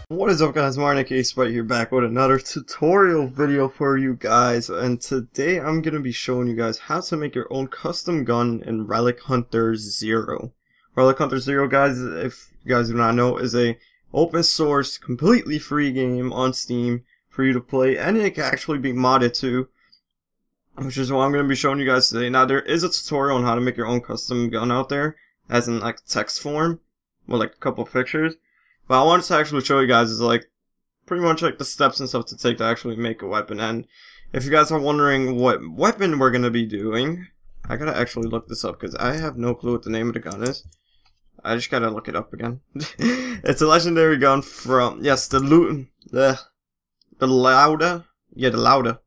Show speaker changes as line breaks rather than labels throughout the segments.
What is up, guys? Xspider here, back with another tutorial video for you guys, and today I'm going to be showing you guys how to make your own custom gun in Relic Hunter Zero. Relic Hunter Zero, guys, if you guys do not know, is a open source, completely free game on Steam for you to play, and it can actually be modded too, which is what I'm going to be showing you guys today. Now, there is a tutorial on how to make your own custom gun out there, as in like text form, with like a couple of pictures. But I wanted to actually show you guys is like pretty much like the steps and stuff to take to actually make a weapon. And if you guys are wondering what weapon we're gonna be doing, I gotta actually look this up because I have no clue what the name of the gun is. I just gotta look it up again. It's a legendary gun from, yes, the Lauda, yeah, the Lauda,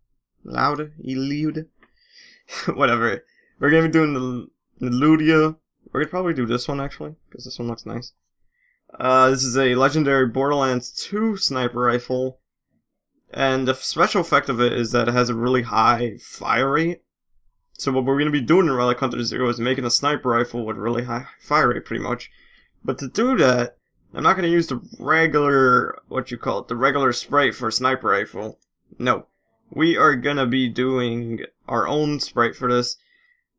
whatever. We're gonna be doing the Ludia. We're gonna probably do this one actually because this one looks nice. This is a legendary Borderlands 2 sniper rifle, and the special effect of it is that it has a really high fire rate. So what we're going to be doing in Relic Hunter Zero is making a sniper rifle with really high fire rate, pretty much. But to do that, I'm not going to use the regular, the regular sprite for a sniper rifle. No, we are going to be doing our own sprite for this.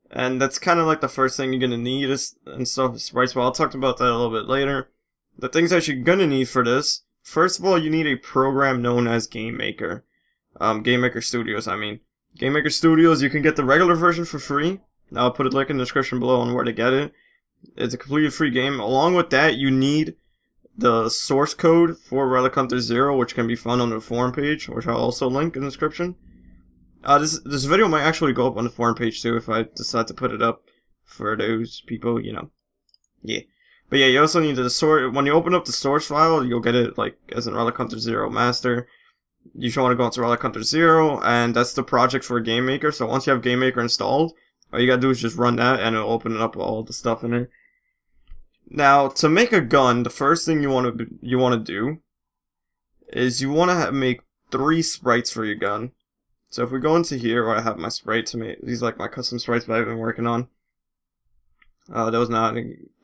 And that's kind of like the first thing you're going to need and stuff, sprites, but I'll talk about that a little bit later. The things that you're gonna need for this, first of all, you need a program known as Game Maker. Game Maker Studios, I mean. Game Maker Studios, you can get the regular version for free. I'll put a link in the description below on where to get it. It's a completely free game. Along with that, you need the source code for Relic Hunter Zero, which can be found on the forum page, which I'll also link in the description. This video might actually go up on the forum page too if I decide to put it up for those people, you know. Yeah. But yeah, you also need the source. When you open up the source file, you'll get it like as in Relic Hunter Zero Master. You should want to go into Relic Hunter Zero, and that's the project for Game Maker. So once you have Game Maker installed, all you gotta do is just run that, and it'll open up all the stuff in it. Now, to make a gun, the first thing you want to do is you want to make 3 sprites for your gun. So if we go into here, where I have my sprite to make, these are like my custom sprites that I've been working on. Those not,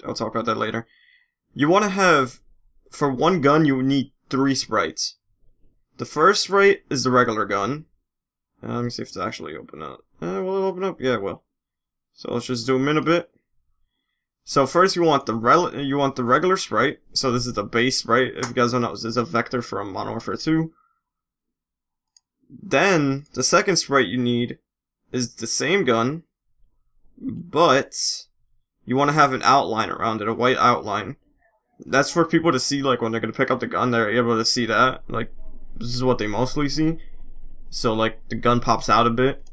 I'll talk about that later. You want to have, for one gun, you need 3 sprites. The first sprite is the regular gun. Let me see if it's actually open up. Will it open up? Yeah, it will. So let's just zoom in a bit. So first you want the regular sprite. So this is the base sprite. If you guys don't know, this is a vector from Modern Warfare 2. Then the second sprite you need is the same gun, but you want to have an outline around it, a white outline. That's for people to see, like, when they're going to pick up the gun, they're able to see that. Like, this is what they mostly see. So, like, the gun pops out a bit.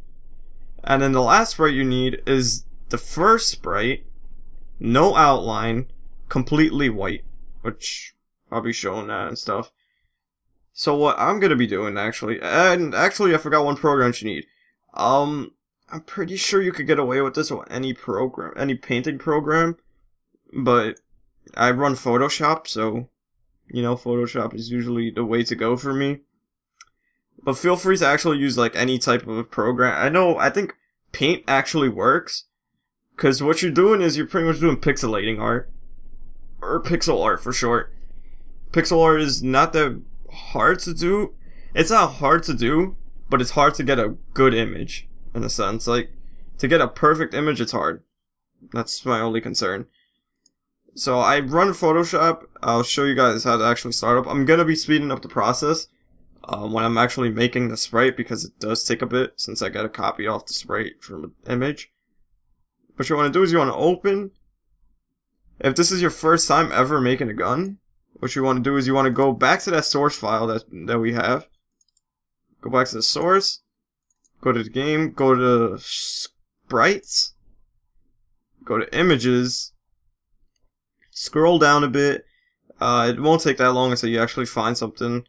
And then the last sprite you need is the first sprite, no outline, completely white. Which, I'll be showing that and stuff. So what I'm going to be doing, actually, and actually I forgot one program you need. I'm pretty sure you could get away with this with any program, any painting program, but I run Photoshop, so, you know, Photoshop is usually the way to go for me. But feel free to actually use, like, any type of program. I think Paint actually works, because what you're doing is you're pretty much doing pixelating art, or pixel art for short. Pixel art is not that hard to do. It's not hard to do, but it's hard to get a good image. In a sense, like, to get a perfect image, it's hard. That's my only concern. So I run Photoshop. I'll show you guys how to actually start up. I'm gonna be speeding up the process when I'm actually making the sprite, because it does take a bit since I gotta copy off the sprite from the image. What you want to do is you want to open. If this is your first time ever making a gun, what you want to do is you want to go back to that source file that we have. Go back to the source. Go to the game, go to sprites, go to images, scroll down a bit. It won't take that long until you actually find something.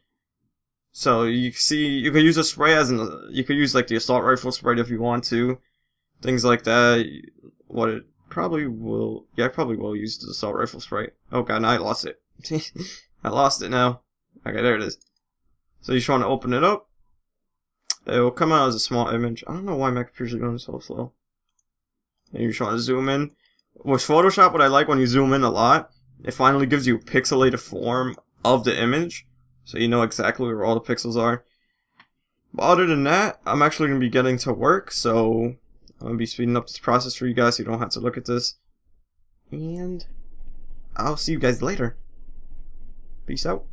So you see, you could use a spray you could use like the assault rifle sprite if you want to, things like that. What it probably will, yeah, I probably will use the assault rifle sprite. Oh god, now I lost it. I lost it now. Okay, there it is. So you just want to open it up. It will come out as a small image. I don't know why my computer's going so slow. And you just want to zoom in. With Photoshop, what I like when you zoom in a lot, it finally gives you a pixelated form of the image, so you know exactly where all the pixels are. But other than that, I'm actually going to be getting to work, so I'm going to be speeding up this process for you guys so you don't have to look at this. And I'll see you guys later. Peace out.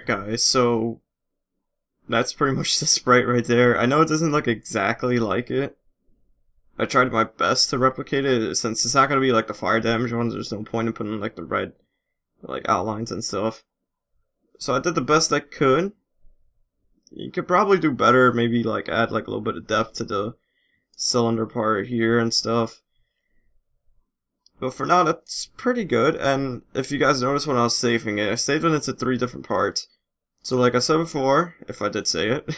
Alright guys, so that's pretty much the sprite right there. I know it doesn't look exactly like it. I tried my best to replicate it, since it's not going to be like the fire damage ones. There's no point in putting like the red like outlines and stuff. So I did the best I could. You could probably do better, maybe like add like a little bit of depth to the cylinder part here and stuff. But for now, that's pretty good. And if you guys notice when I was saving it, I saved it into 3 different parts. So like I said before, if I did say it,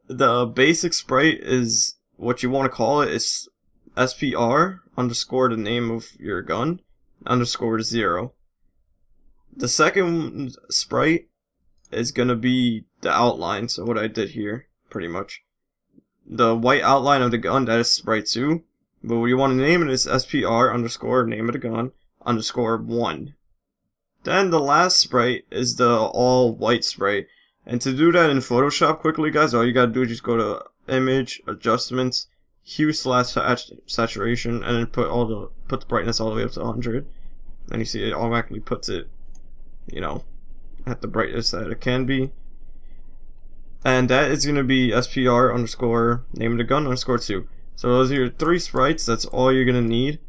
the basic sprite is, what you want to call it is SPR underscore the name of your gun underscore 0. The second sprite is going to be the outline, so what I did here, pretty much. The white outline of the gun, that is sprite 2. But what you want to name it is SPR underscore name of the gun underscore 1. Then the last sprite is the all white sprite. And to do that in Photoshop quickly, guys, all you gotta do is just go to Image, Adjustments, Hue/Saturation, and then put the brightness all the way up to 100. And you see it automatically puts it, you know, at the brightest that it can be. And that is gonna be SPR underscore name of the gun underscore 2. So those are your 3 sprites. That's all you're gonna need.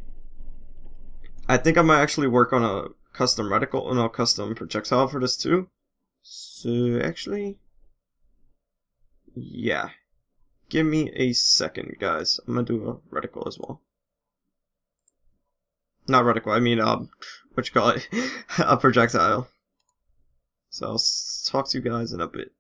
I think I might actually work on a custom reticle and a custom projectile for this too. So actually, yeah. Give me a second, guys. I'm gonna do a reticle as well. Not reticle. I mean, what you call it? A projectile. So I'll talk to you guys in a bit.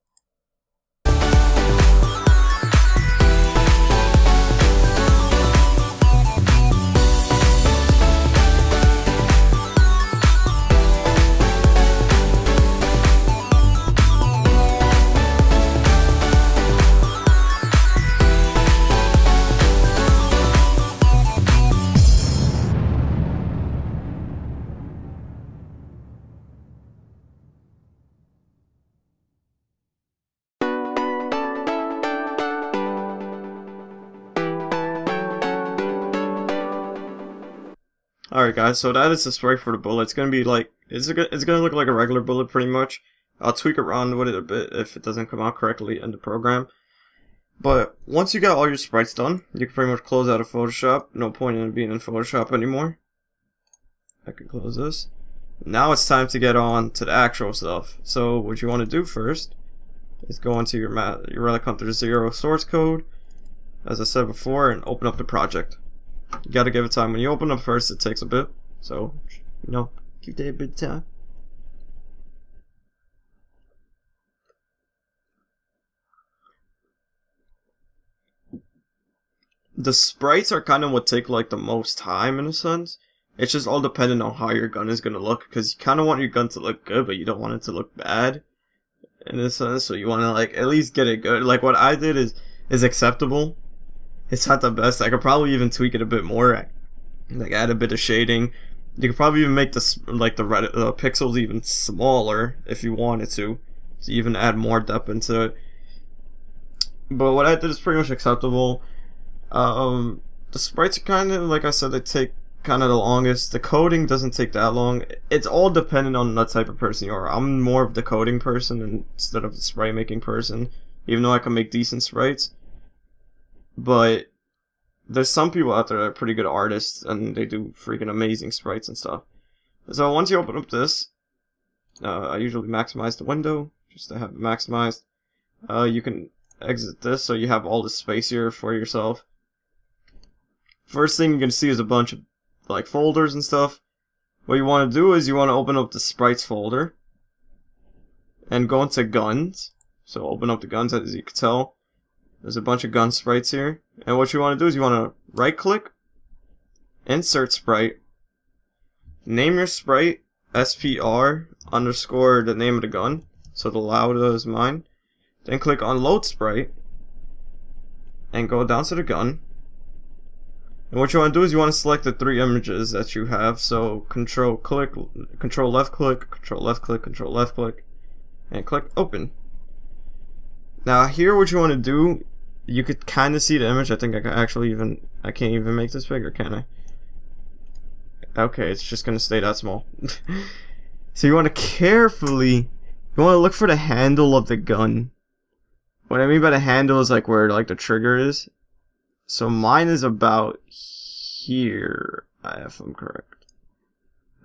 Alright guys, so that is the sprite for the bullet. It's gonna be like, it's gonna look like a regular bullet pretty much. I'll tweak around with it a bit if it doesn't come out correctly in the program. But once you got all your sprites done, you can pretty much close out of Photoshop. No point in being in Photoshop anymore. I can close this. Now it's time to get on to the actual stuff. So what you want to do first is go into your Relic Hunter 0 source code, as I said before, and open up the project. You gotta give it time. When you open up first, it takes a bit. So, you know, give that a bit of time. The sprites are kind of what take like the most time in a sense. It's just all dependent on how your gun is gonna look, because you kind of want your gun to look good, but you don't want it to look bad in a sense. So you want to like at least get it good. Like what I did is acceptable. It's not the best. I could probably even tweak it a bit more, like add a bit of shading. You could probably even make this like the pixels even smaller if you wanted to even add more depth into it. But what I did is pretty much acceptable. The sprites are kind of, like I said, they take kind of the longest. The coding doesn't take that long. It's all dependent on the type of person you are. I'm more of the coding person instead of the sprite making person, even though I can make decent sprites. But there's some people out there that are pretty good artists and they do freaking amazing sprites and stuff. So once you open up this, I usually maximize the window just to have it maximized. You can exit this so you have all the space here for yourself. First thing you can see is a bunch of like folders and stuff. What you want to do is you want to open up the sprites folder and go into guns. So open up the guns, as you can tell. There's a bunch of gun sprites here. And what you want to do is you want to right click, insert sprite, name your sprite SPR underscore the name of the gun. So the loud is mine. Then click on load sprite and go down to the gun. And what you want to do is you want to select the 3 images that you have. So control left click, control left click, control left click, and click open. Now here what you want to do, you could kind of see the image. I think I can actually I can't even make this bigger, can I? Okay, it's just gonna stay that small. So you want to carefully You want to look for the handle of the gun. What I mean by the handle is like where like the trigger is. So mine is about here, if I'm correct.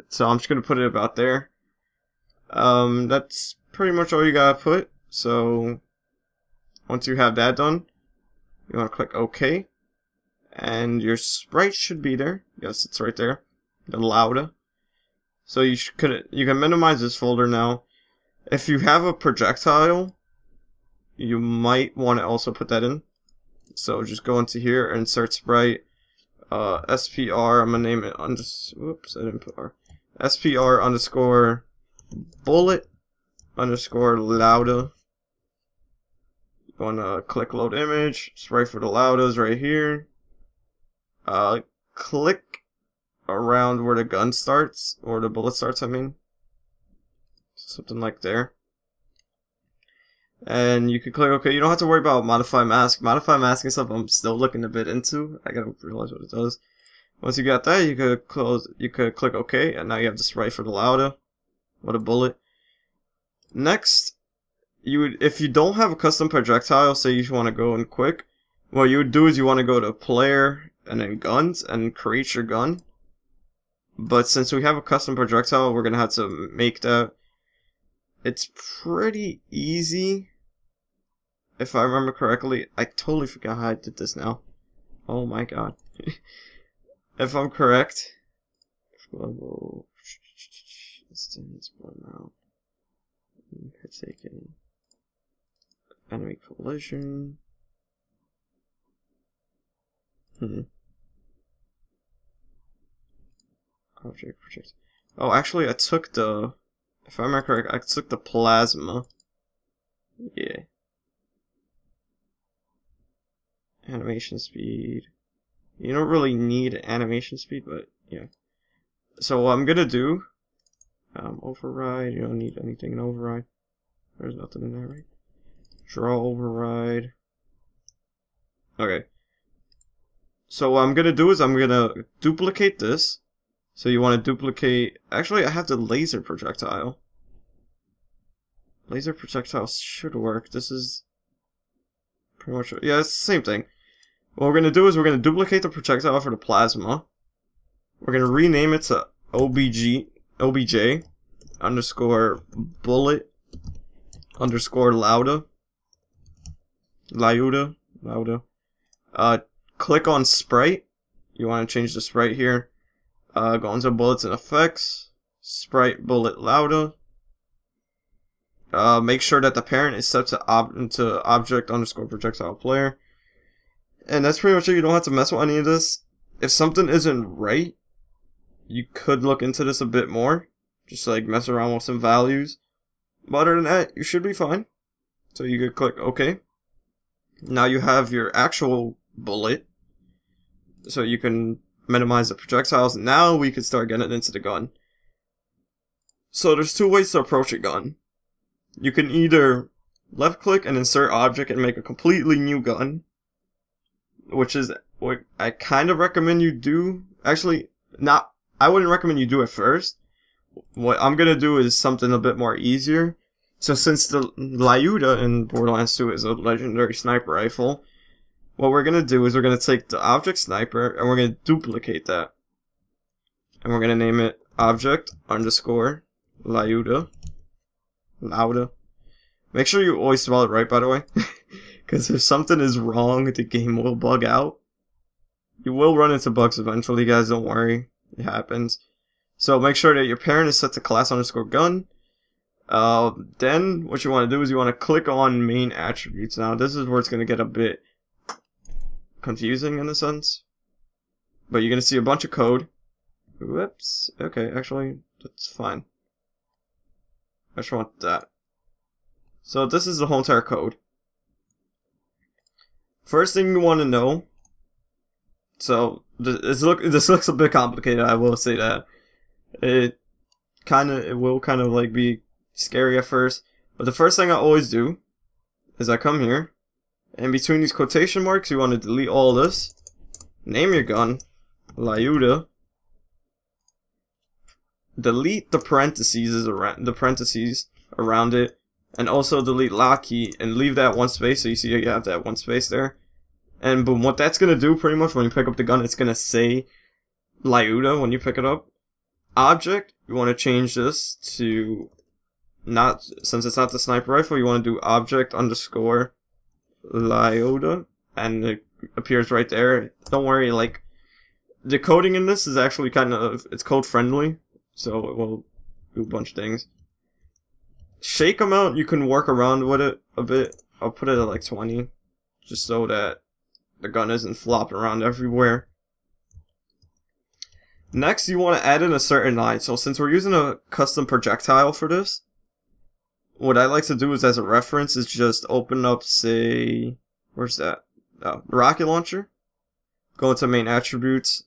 So I'm just gonna put it about there. That's pretty much all you gotta put. So once you have that done, you want to click OK, and your sprite should be there. Yes, it's right there. The Lauda. So you can minimize this folder now. If you have a projectile, you might want to also put that in. So just go into here and insert sprite. SPR. I'm gonna name it whoops, I didn't put R. SPR underscore bullet underscore Lauda. Gonna click load image. Sprite for the Laudas right here. Click around where the gun starts, or the bullet starts, I mean. Something like there. And you can click OK. You don't have to worry about modify mask. Modify mask is something I'm still looking a bit into. I gotta realize what it does. Once you got that, you could click OK, and now you have the sprite for the Lauda. What a bullet. Next, if you don't have a custom projectile, say you want to go in quick, what you would do is you want to go to player and then guns and create your gun. But since we have a custom projectile, we're gonna have to make that. It's pretty easy, if I remember correctly. I totally forgot how I did this now. Oh my god. If I'm correct, global distance now. Taking enemy collision. Object project. Oh, actually, I took the. If I remember correct, I took the plasma. Yeah. Animation speed. You don't really need animation speed, but yeah. So what I'm gonna do, override. You don't need anything in override. There's nothing in there, right? Draw override. Okay. So what I'm gonna do is I'm gonna duplicate this. So you want to duplicate. Actually, I have the laser projectile. Laser projectile should work. This is pretty much, yeah, it's the same thing. What we're gonna do is we're gonna duplicate the projectile for the plasma. We're gonna rename it to obj underscore bullet underscore Lauda. Click on sprite. You want to change the sprite here. Go into bullets and effects. Sprite bullet Lauda. Make sure that the parent is set to object underscore projectile player. And that's pretty much it. You don't have to mess with any of this. If something isn't right, you could look into this a bit more. Just like mess around with some values. But other than that, you should be fine. So you could click OK. Now you have your actual bullet. So you can minimize the projectiles. Now we can start getting into the gun. So there's two ways to approach a gun. You can either left click and insert object and make a completely new gun, which is what I kind of recommend you do. Actually, I wouldn't recommend you do it first. What I'm gonna do is something a bit more easier. So since the Lauda in Borderlands 2 is a legendary sniper rifle, what we're gonna do is we're gonna take the object sniper and we're gonna duplicate that. And we're gonna name it object underscore Lauda. Make sure you always spell it right, by the way. Because if something is wrong, the game will bug out. You will run into bugs eventually, guys, don't worry. It happens. So make sure that your parent is set to class underscore gun. Then what you want to do is you want to click on main attributes. Now this is where it's going to get a bit confusing in a sense. But you're going to see a bunch of code. Whoops. Okay, actually, that's fine. I just want that. So this is the whole entire code. First thing you want to know. So this looks a bit complicated, I will say that. It will kind of like be scary at first. But the first thing I always do is I come here, and between these quotation marks you want to delete all this. Name your gun Lauda. Delete the parentheses around it. and also delete lock key and leave that one space, so you see you have that one space there. And boom, what that's gonna do pretty much when you pick up the gun, it's gonna say Lyuda when you pick it up. Object, you want to change this to not, since it's not the sniper rifle, you want to do object underscore Lyuda, and it appears right there. Don't worry, like, the coding in this is actually kind of, it's code friendly, so it will do a bunch of things. Shake amount, you can work around with it a bit. I'll put it at like 20, just so that the gun isn't flopping around everywhere. Next, you want to add in a certain line. So since we're using a custom projectile for this, what I like to do is, as a reference, is just open up, say, where's that? Rocket launcher. Go into main attributes.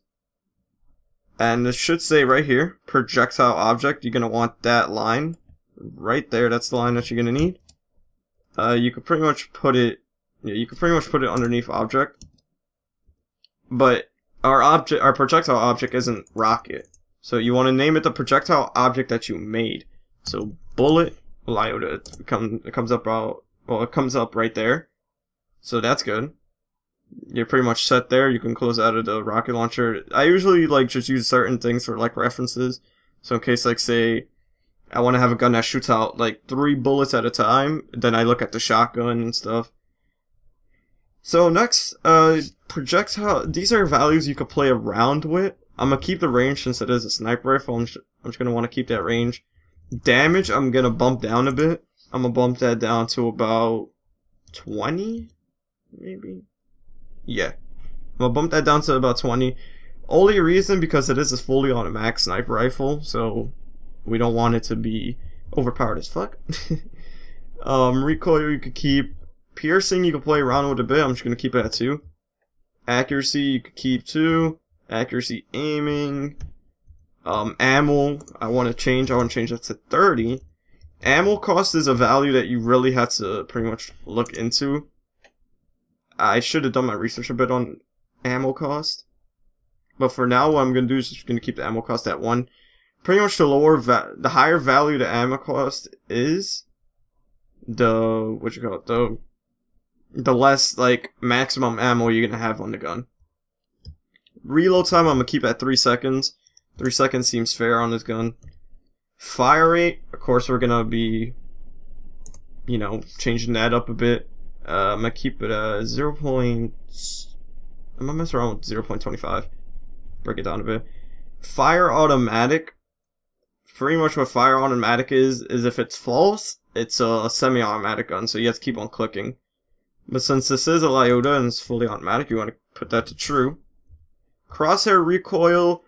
And it should say right here, projectile object. You're going to want that line right there. That's the line that you're going to need. You could pretty much put it, underneath object. But our projectile object isn't rocket. So you want to name it the projectile object that you made. So bullet Lyuda, it comes up right there. So that's good. You're pretty much set there. You can close out of the rocket launcher. I usually like just use certain things for like references. So in case, like, say I want to have a gun that shoots out like 3 bullets at a time, then I look at the shotgun and stuff. So next, projectile, these are values you could play around with. I'm going to keep the range since it is a sniper rifle. I'm just going to want to keep that range. Damage, I'm going to bump down a bit. I'm going to bump that down to about 20, maybe? Yeah. I'm going to bump that down to about 20. Only reason because it is a fully automatic sniper rifle, so we don't want it to be overpowered as fuck. Recoil you could keep. Piercing you can play around with a bit. I'm just going to keep it at 2. Accuracy you could keep 2. Accuracy aiming. Ammo I want to change that to 30. Ammo cost is a value that you really have to pretty much look into. I should have done my research a bit on ammo cost. But for now, what I'm going to do is just going to keep the ammo cost at 1. Pretty much the higher value the ammo cost is, the less, like, maximum ammo you're going to have on the gun. Reload time, I'm going to keep at 3 seconds. 3 seconds seems fair on this gun. Fire rate, of course, we're going to be, you know, changing that up a bit. I'm going to keep it at I'm going to mess around with 0.25. Break it down a bit. Fire automatic. Pretty much what fire automatic is if it's false, it's a semi-automatic gun, so you have to keep on clicking. But since this is a Lyuda and it's fully automatic, you want to put that to true. Crosshair recoil,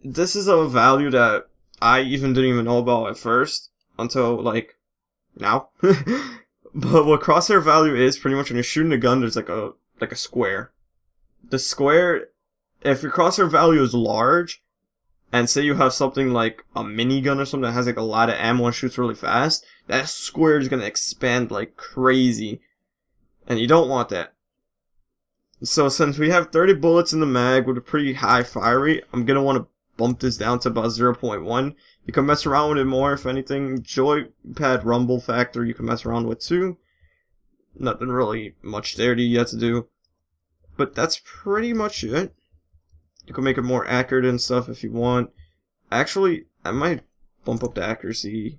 this is a value that I didn't even know about at first, until, like, now. But what crosshair value is, pretty much when you're shooting a gun, there's like a square. The square, if your crosshair value is large, and say you have something like a minigun or something that has like a lot of ammo and shoots really fast, that square is going to expand like crazy. And you don't want that. So since we have 30 bullets in the mag with a pretty high fire rate, I'm going to want to bump this down to about 0.1. You can mess around with it more if anything. Joypad rumble factor you can mess around with too. Nothing really much there yet to do. But that's pretty much it. You can make it more accurate and stuff if you want. Actually, I might bump up the accuracy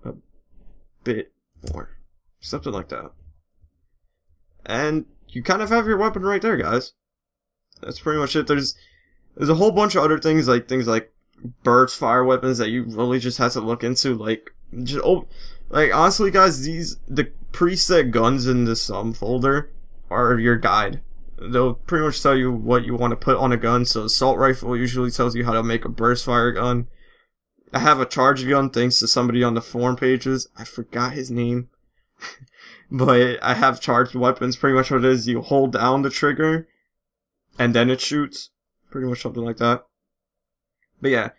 a bit more. Something like that. And you kind of have your weapon right there, guys. That's pretty much it. There's a whole bunch of other things like burst fire weapons that you really just have to look into. Like honestly, guys, the preset guns in this folder are your guide. They'll pretty much tell you what you want to put on a gun. So assault rifle usually tells you how to make a burst fire gun. I have a charge gun thanks to somebody on the forum pages. I forgot his name. But I have charged weapons. Pretty much what it is, you hold down the trigger and then it shoots. Pretty much something like that. But yeah,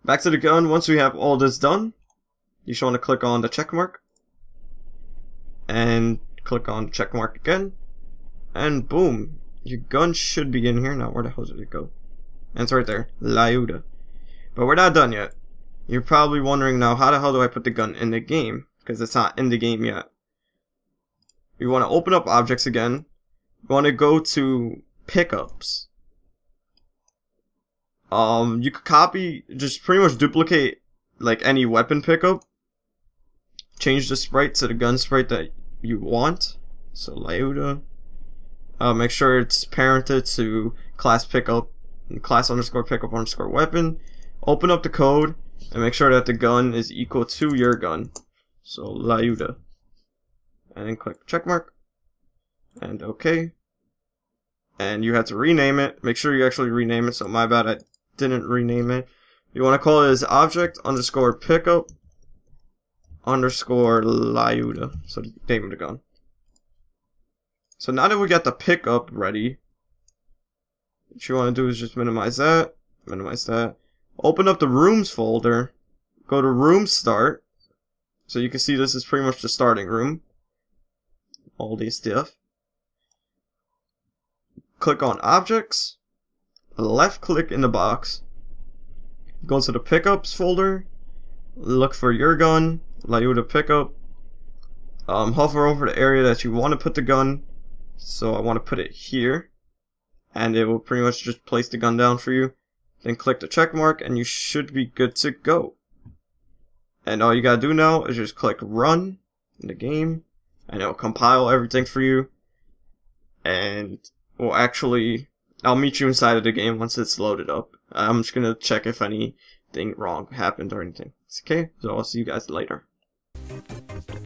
back to the gun. Once we have all this done, you just want to click on the check mark. And click on check mark again. And boom, your gun should be in here. Now, where the hell did it go? And it's right there, Lyuda. But we're not done yet. You're probably wondering now, how the hell do I put the gun in the game? Because it's not in the game yet. You want to open up objects again. You want to go to pickups. You could copy, just pretty much duplicate like any weapon pickup. Change the sprite to the gun sprite that you want. So Lyuda. Make sure it's parented to class pickup, class underscore pickup underscore weapon. Open up the code and make sure that the gun is equal to your gun. So Lyuda. And then click checkmark. And OK. And you have to rename it. Make sure you actually rename it. So my bad, I didn't rename it. You want to call it as object underscore pickup underscore Lyuda. So the name of the gun. So now that we got the pickup ready, what you want to do is just minimize that. Open up the rooms folder. Go to room start. So you can see this is pretty much the starting room. All these stuff. Click on objects. Left click in the box. Go to the pickups folder. Look for your gun. Lyuda pickup. Hover over the area that you want to put the gun. So I want to put it here. And it will pretty much just place the gun down for you. Then click the check mark and you should be good to go. And all you gotta do now is just click run in the game. And it'll compile everything for you. And well, actually, I'll meet you inside of the game once it's loaded up. I'm just gonna check if anything wrong happened or anything. It's okay, so I'll see you guys later.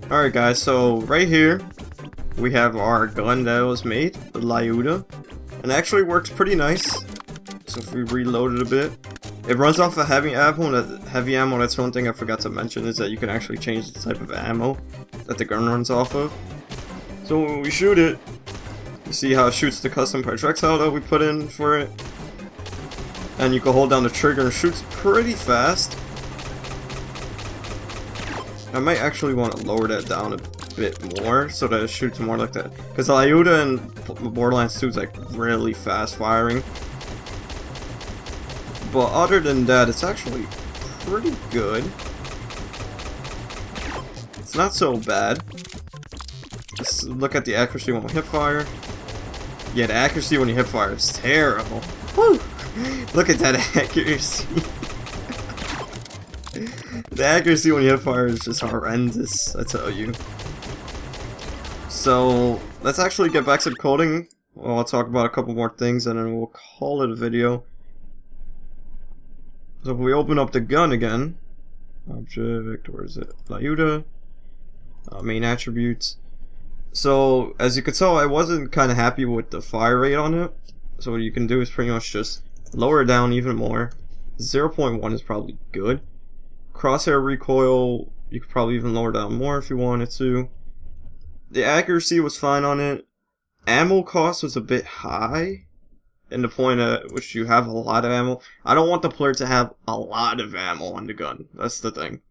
Alright guys, so right here we have our gun that was made, the Lyuda. And it actually works pretty nice. So if we reload it a bit, it runs off of heavy ammo. And heavy ammo, that's one thing I forgot to mention, is that you can actually change the type of ammo that the gun runs off of. So when we shoot it, you see how it shoots the custom projectile that we put in for it. And you can hold down the trigger and it shoots pretty fast. I might actually want to lower that down a bit more so that it shoots more like that. Because Lyuda and Borderlands 2 is like really fast firing. But other than that, it's actually pretty good. It's not so bad. Let's look at the accuracy when we hip fire. Yeah, the accuracy when you hip fire is terrible. Woo! Look at that accuracy. The accuracy when you hip fire is just horrendous, I tell you. So, let's actually get back to the coding. Well, I'll talk about a couple more things and then we'll call it a video. So if we open up the gun again, object, where is it? Lyuda, main attributes. So as you can tell, I wasn't kind of happy with the fire rate on it. So what you can do is pretty much just lower it down even more. 0.1 is probably good. Crosshair recoil, you could probably even lower down more if you wanted to. The accuracy was fine on it. Ammo cost was a bit high. In the point at which you have a lot of ammo. I don't want the player to have a lot of ammo on the gun. That's the thing.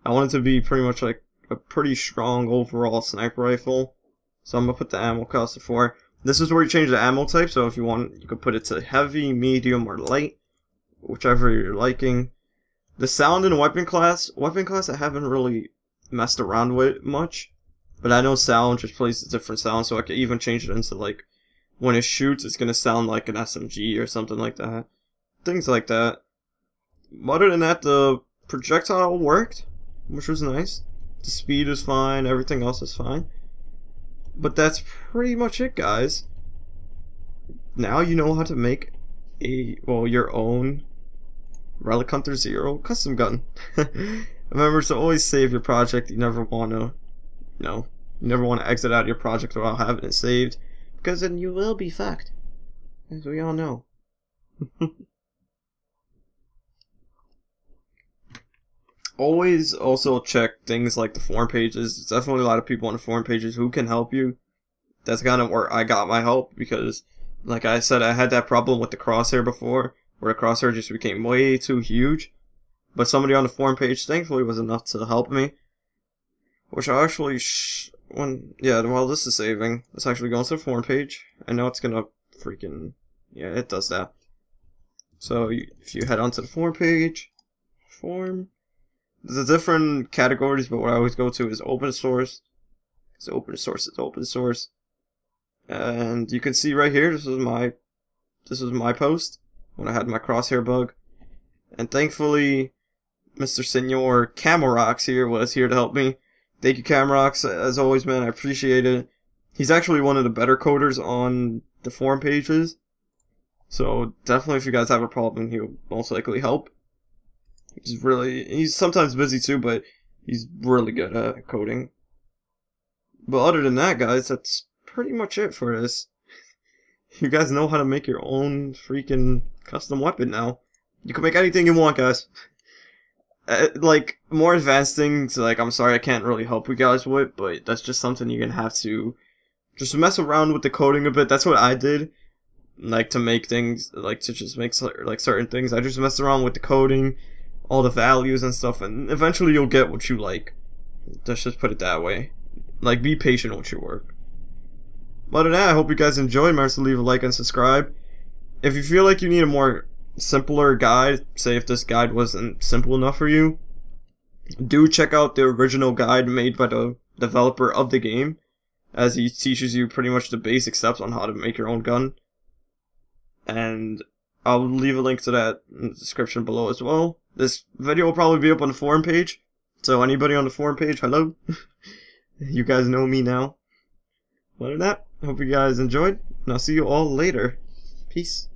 I want it to be pretty much like a pretty strong overall sniper rifle. So I'm going to put the ammo cost to 4. This is where you change the ammo type. So if you want, you can put it to heavy, medium, or light. Whichever you're liking. The sound in weapon class I haven't really messed around with much. But I know sound just plays a different sound. So I can even change it into like, when it shoots, it's gonna sound like an SMG or something like that. Things like that. Other than that, the projectile worked, which was nice. The speed is fine, everything else is fine. But that's pretty much it, guys. Now you know how to make your own Relic Hunter Zero custom gun. Remember to always save your project. You never wanna, you never wanna exit out of your project without having it saved. Because then you will be fucked. As we all know. Always also check things like the forum pages. There's definitely a lot of people on the forum pages who can help you. That's kind of where I got my help. Because, like I said, I had that problem with the crosshair before. Where the crosshair just became way too huge. But somebody on the forum page, thankfully, was enough to help me. Which I actually... while this is saving, it's actually going to the forum page. I know it's gonna freaking... Yeah, it does that. So, if you head onto the forum page, forum, There's different categories, but what I always go to is open source. It's open source. It's open source. And you can see right here, this was my post when I had my crosshair bug. And thankfully, Mr. Senor Camerox here was here to help me. Thank you, Camerox. As always, man, I appreciate it. He's actually one of the better coders on the forum pages. So definitely, if you guys have a problem, he'll most likely help. He's sometimes busy too, but he's really good at coding. But other than that, guys, that's pretty much it for this. You guys know how to make your own freaking custom weapon now. You can make anything you want, guys. Like, more advanced things, like, I'm sorry I can't really help you guys with, but that's just something you're gonna have to just mess around with the coding a bit. That's what I did. Like, to make things, like, to just make, like, certain things. I just messed around with the coding, all the values and stuff, and eventually you'll get what you like. Let's just put it that way. Like, be patient with your work. Other than that, I hope you guys enjoyed. Remember to leave a like and subscribe. If you feel like you need a more simpler guide, say if this guide wasn't simple enough for you, do check out the original guide made by the developer of the game, as he teaches you pretty much the basic steps on how to make your own gun. And I'll leave a link to that in the description below as well. This video will probably be up on the forum page, so anybody on the forum page, hello. You guys know me now. Other than that, hope you guys enjoyed, and I'll see you all later. Peace.